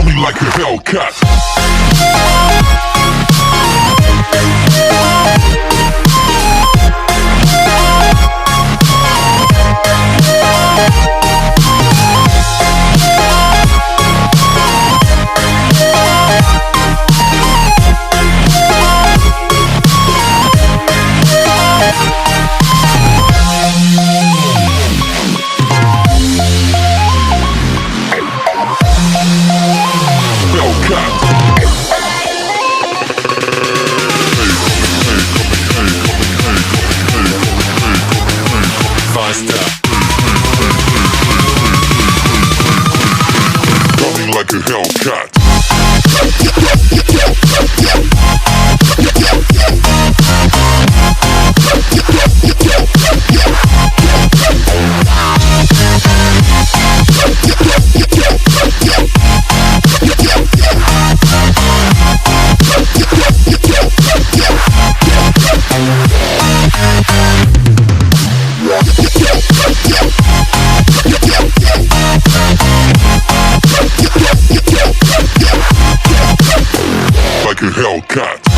me like a Hellcat. Coming like a Hellcat. Like a Hellcat.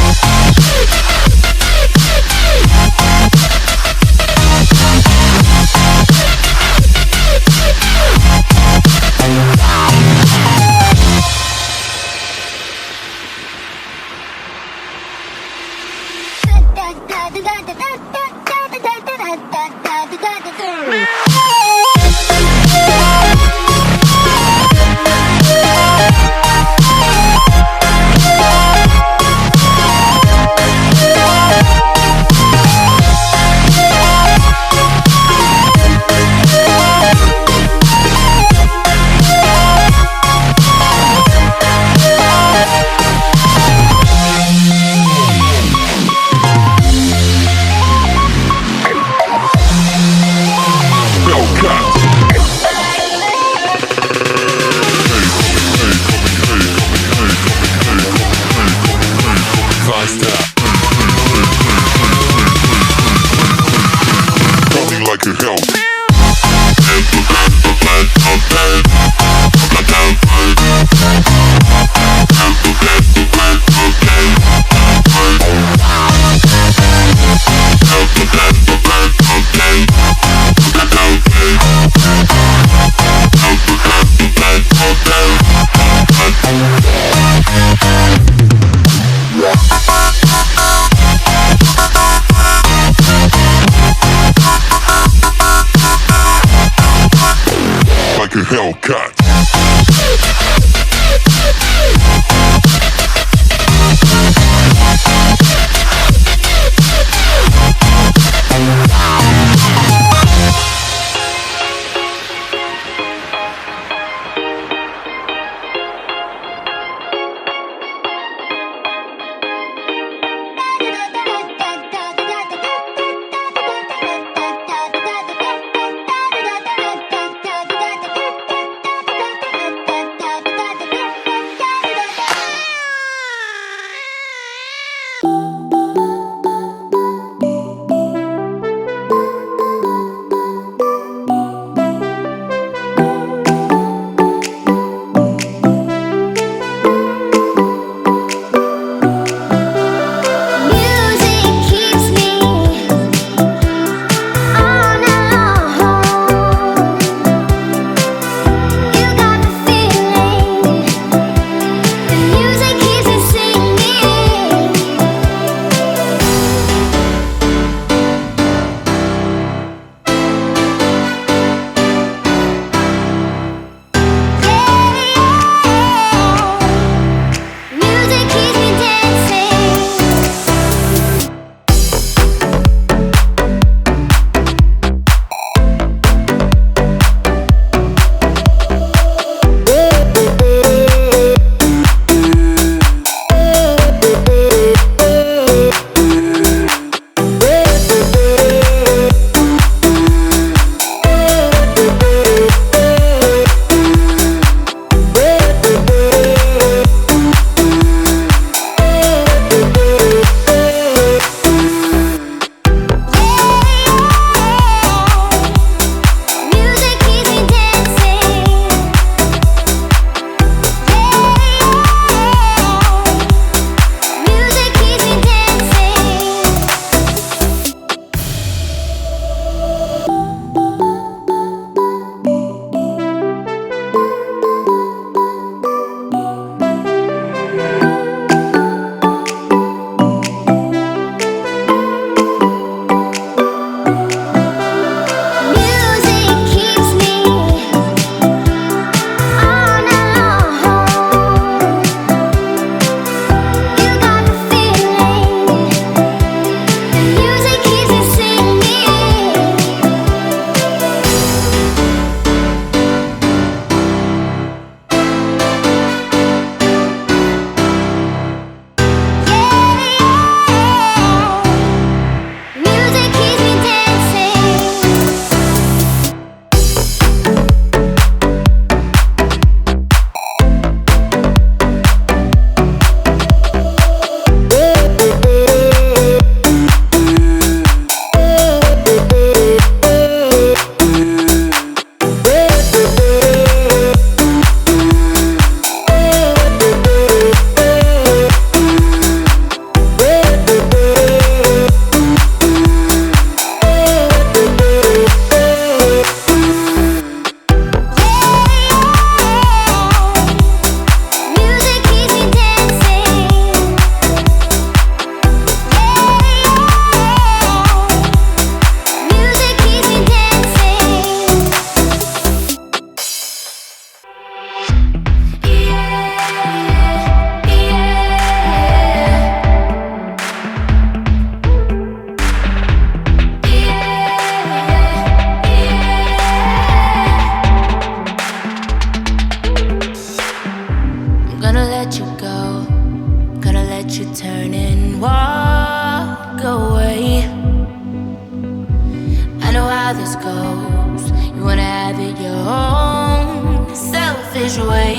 goes. You wanna have it your own selfish way.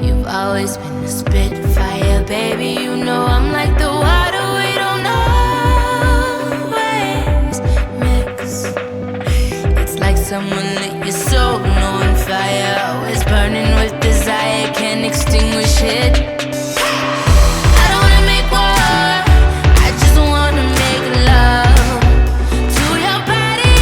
You've always been the spitfire, baby. You know I'm like the water, we don't always mix. It's like someone lit your soul on fire, always burning with desire, can't extinguish it. I don't wanna make war, I just wanna make love to your body,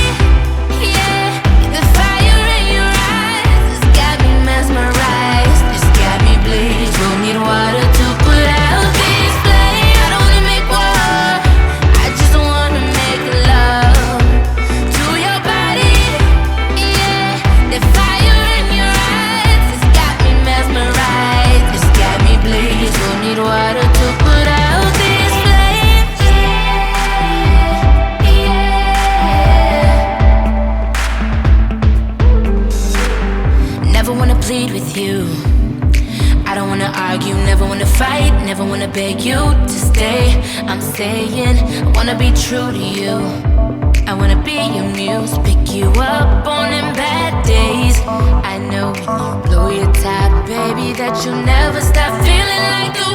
yeah. The fire in your eyes has got me mesmerized, it's got me bleed. Don't need water to put out this flame. I don't wanna make war, I just wanna make love to your body, yeah. The fire in your eyes has got me mesmerized, it's got me bleed. Don't need water to put out this flame, yeah, yeah. Never wanna plead with you, I don't wanna argue, never wanna fight, never wanna beg you to stay. I'm saying I wanna be true to you, I wanna be your muse, pick you up on them bad days. I know when you blow your top, baby, that you'll never stop feeling like the